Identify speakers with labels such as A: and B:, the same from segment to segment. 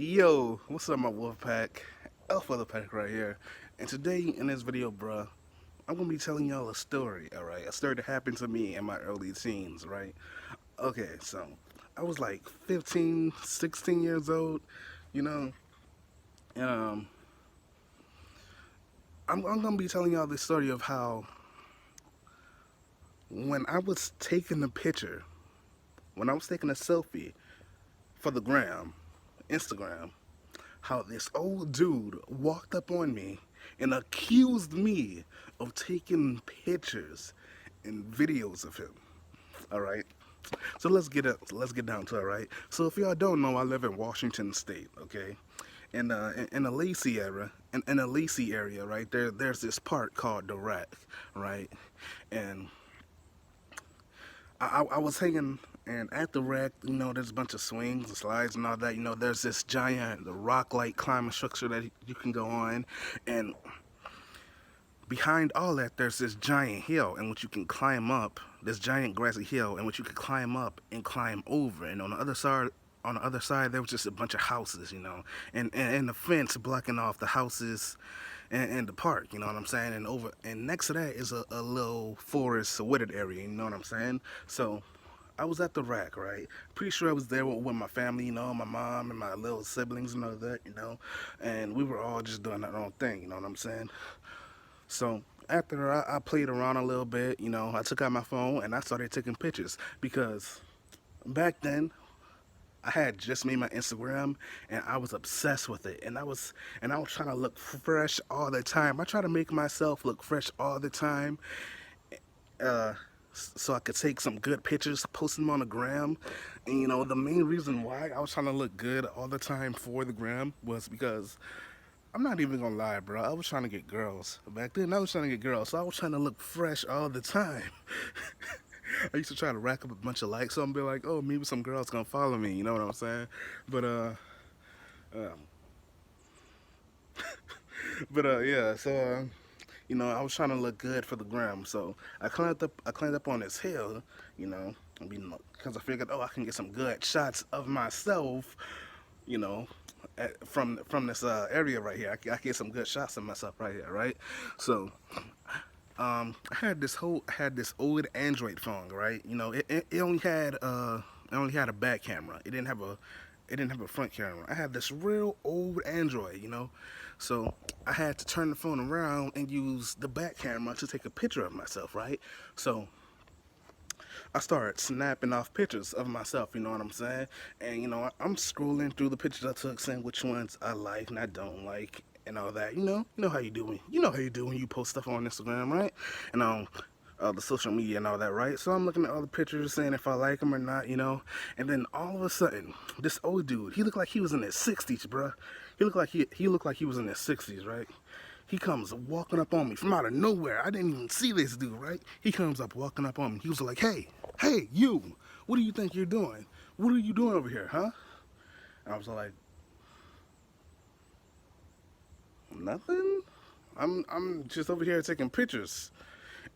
A: Yo, what's up, my wolf pack? Alpha the pack right here. And today in this video, bruh, I'm gonna be telling y'all a story, alright? A story that happened to me in my early teens, right? Okay, so I was like 15, 16 years old, you know, and I'm gonna be telling y'all the story of how when I was taking a picture, when I was taking a selfie for the gram, Instagram, how this old dude walked up on me and accused me of taking pictures and videos of him. All right. So let's get down to it, right? So if y'all don't know, I live in Washington State, okay? And in the Lacey area, in the Lacey area, right there's this park called the Rack, right? And I was hanging, and at the Rack, there's a bunch of swings and slides and all that. There's this giant rock-like climbing structure that you can go on, and behind all that, there's this giant hill in which you can climb up. This giant grassy hill in which you can climb up and climb over. And on the other side, there was just a bunch of houses, and the fence blocking off the houses and the park. You know what I'm saying? And next to that is a little forest, a wooded area. You know what I'm saying? So I was at the Rack, right? Pretty sure I was there with my family, my mom and my little siblings and all that, and we were all just doing our own thing. You know what I'm saying? So after I played around a little bit, I took out my phone and I started taking pictures because back then I had just made my Instagram and I was obsessed with it, and I was trying to look fresh all the time. I try to make myself look fresh all the time, uh, so I could take some good pictures, post them on the gram. And the main reason why I was trying to look good all the time for the gram was because I'm not even gonna lie, bro. I was trying to get girls. Back then, I was trying to get girls, so I was trying to look fresh all the time. I used to try to rack up a bunch of likes, so I'm be like, oh, maybe some girls gonna follow me. You know what I'm saying? But um, yeah. So I was trying to look good for the gram, so I climbed up on this hill, you know, because I figured, oh, I can get some good shots of myself, you know, from this area right here. I get some good shots of myself right here, right? So, I had this old Android phone, right? It only had a back camera. It didn't have a front camera. I had this real old Android, so I had to turn the phone around and use the back camera to take a picture of myself, right? So I started snapping off pictures of myself, you know what I'm saying? And I'm scrolling through the pictures I took, saying which ones I like and I don't like and all that. You know how you do when you post stuff on Instagram, right? And the social media and all that, right? So I'm looking at all the pictures, saying if I like them or not, And then all of a sudden, this old dude, he looked like he was in his 60s, bruh. He looked like he was in his 60s, right? He comes walking up on me from out of nowhere. I didn't even see this dude, right? He comes up walking up on me. He was like, hey, you, what do you think you're doing? What are you doing over here, huh? And I was like, nothing. I'm just over here taking pictures.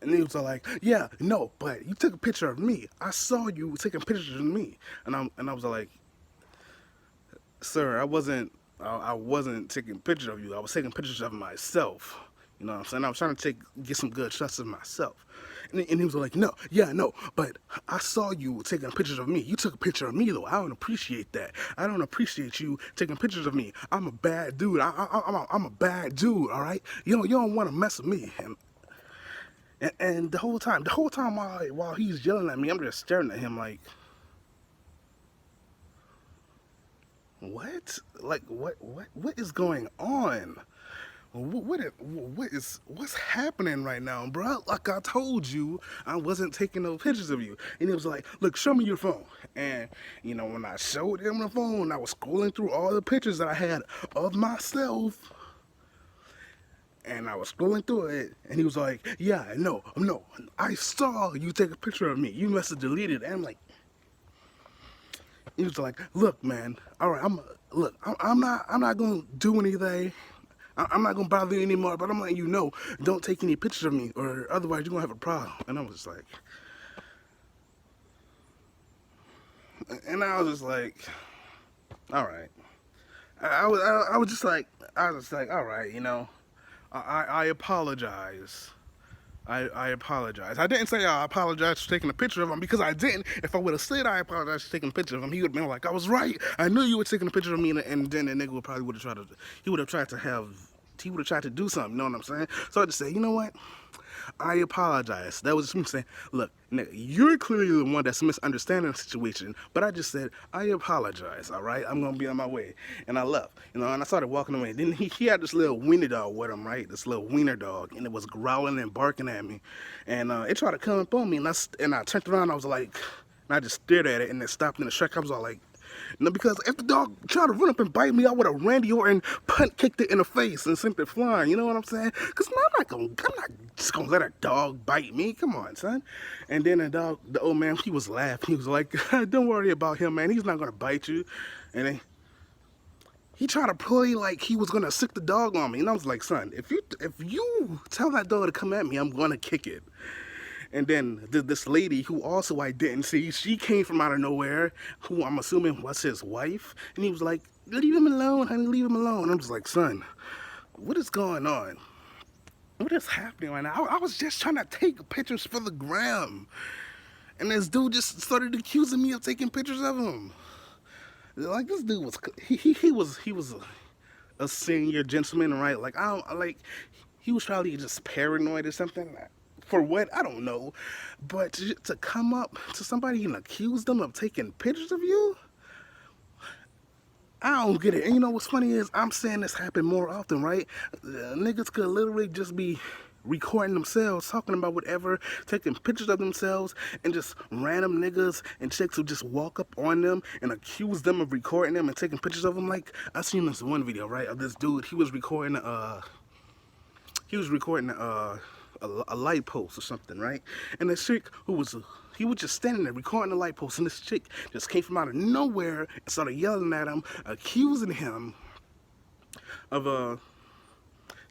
A: And he was like, yeah, no, but you took a picture of me. I saw you taking pictures of me. And I was like, sir, I wasn't taking pictures of you. I was taking pictures of myself. You know what I'm saying? I was trying to get some good shots of myself. And he was like, no, yeah, no, but I saw you taking pictures of me. You took a picture of me, though. I don't appreciate that. I don't appreciate you taking pictures of me. I'm a bad dude. I'm a bad dude, all right? You don't want to mess with me. And the whole time while he's yelling at me, I'm just staring at him like, what? Like, what is going on? What's happening right now, bro? Like I told you, I wasn't taking no pictures of you. And he was like, look, show me your phone. And when I showed him the phone, I was scrolling through all the pictures that I had of myself. And I was scrolling through it, and he was like, yeah, no, I saw you take a picture of me. You must have deleted it. And I'm like, he was like, look, man, all right, I'm not gonna do anything. I'm not gonna bother you anymore, but I'm letting you know, don't take any pictures of me, or otherwise you're gonna have a problem. And I was just like, all right. I was just like, all right, I apologize. I apologize. I didn't say I apologize for taking a picture of him because I didn't. If I would have said I apologize for taking a picture of him, he would have been like, I was right. I knew you were taking a picture of me, and then the nigga would probably would have tried to, he would have tried to have, he would have tried to do something. You know what I'm saying? So I just said, you know what? I apologize. That was just me saying, look, nigga, you're clearly the one that's misunderstanding the situation, but I just said, I apologize, all right? I'm going to be on my way. And I left, and I started walking away. Then he had this little wiener dog with him, right? This little wiener dog, and it was growling and barking at me. And it tried to come up on me, and I turned around, I was like, and I just stared at it, and it stopped in the track. I was all like, no, because if the dog tried to run up and bite me, I would have Randy Orton punt kicked it in the face and sent it flying. You know what I'm saying? Because I'm not just gonna let a dog bite me. Come on, son. And then the old man, he was laughing. He was like, "Don't worry about him, man. He's not gonna bite you." And then he tried to play like he was gonna sick the dog on me, and I was like, "Son, if you tell that dog to come at me, I'm gonna kick it." And then this lady, who also I didn't see, she came from out of nowhere, who I'm assuming was his wife. And he was like, leave him alone, honey, leave him alone. I'm just like, son, what is going on? What is happening right now? I was just trying to take pictures for the gram. And this dude just started accusing me of taking pictures of him. Like, this dude was, he was a senior gentleman, right? Like, he was probably just paranoid or something. For what? I don't know. But to come up to somebody and accuse them of taking pictures of you? I don't get it. And you know what's funny is I'm saying this happen more often, right? Niggas could literally just be recording themselves, talking about whatever, taking pictures of themselves, and just random niggas and chicks who just walk up on them and accuse them of recording them and taking pictures of them. Like, I seen this one video, right, of this dude. He was recording a light post or something, right? And this chick he was just standing there recording the light post, and this chick just came from out of nowhere and started yelling at him, accusing him of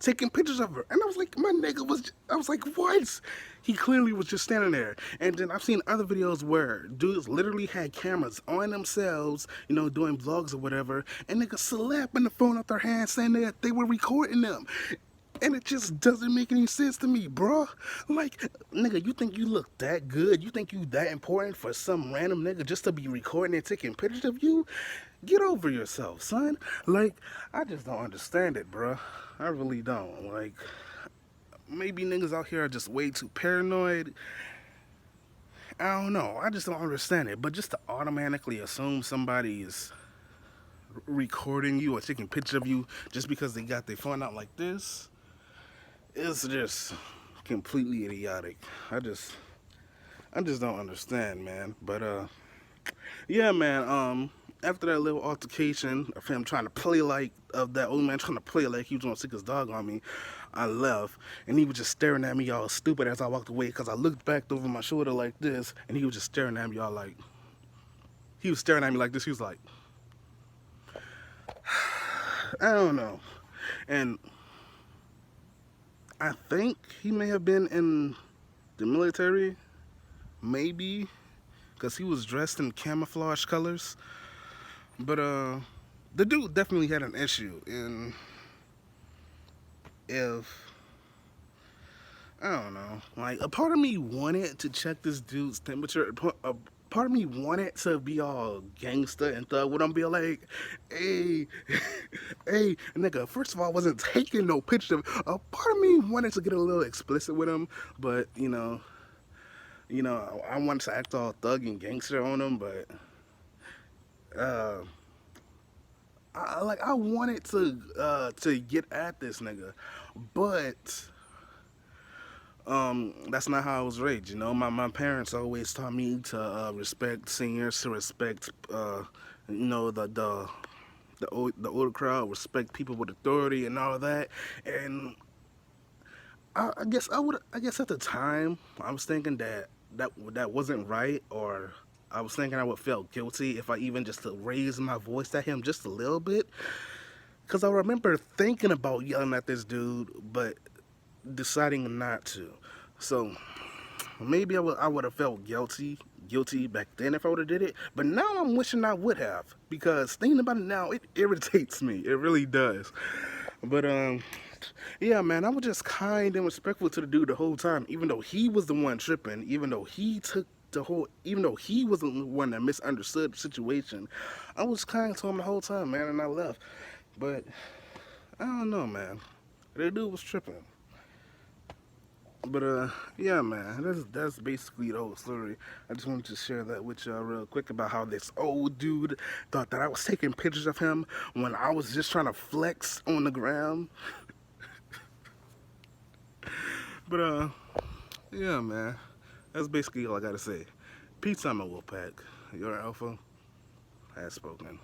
A: taking pictures of her. And I was like, I was like, what? He clearly was just standing there. And then I've seen other videos where dudes literally had cameras on themselves, doing vlogs or whatever, and niggas slapping the phone out their hands saying that they were recording them. And it just doesn't make any sense to me, bro. Like, nigga, you think you look that good? You think you that important for some random nigga just to be recording and taking pictures of you? Get over yourself, son. Like, I just don't understand it, bro. I really don't. Like, maybe niggas out here are just way too paranoid. I don't know. I just don't understand it. But just to automatically assume somebody is recording you or taking pictures of you just because they got their phone out like this, it's just completely idiotic. I just don't understand, man. But yeah, man. After that little altercation of him trying to play like, of that old man trying to play like he was gonna sick his dog on me, I left, and he was just staring at me all stupid as I walked away, because I looked back over my shoulder like this, and he was just staring at me all like, he was staring at me like this. He was like, I don't know. And I think he may have been in the military, maybe, because he was dressed in camouflage colors. But the dude definitely had an issue. And if, I don't know, like, a part of me wanted to check this dude's temperature. A part of me wanted to be all gangster and thug with him, be like, hey, hey, nigga, first of all, I wasn't taking no picture. A part of me wanted to get a little explicit with him, but, I wanted to act all thug and gangster on him, but, I wanted to get at this nigga, but that's not how I was raised. My parents always taught me to respect seniors, to respect the older crowd, respect people with authority and all of that. And I guess at the time I was thinking that wasn't right, or I was thinking I would feel guilty if I even just to raise my voice at him just a little bit. Because I remember thinking about yelling at this dude, but deciding not to. So maybe I would have felt guilty guilty back then if I would have did it. But now I'm wishing I would have, because thinking about it now, it irritates me. It really does. But yeah, man, I was just kind and respectful to the dude the whole time, even though he was the one tripping, even though he was the one that misunderstood the situation. I was kind to him the whole time, man, and I left. But I don't know, man. The dude was tripping. But yeah, man, that's basically the whole story. I just wanted to share that with y'all real quick about how this old dude thought that I was taking pictures of him when I was just trying to flex on the gram. But yeah, man, that's basically all I gotta say. Peace out, my Wolfpack. Your alpha has spoken.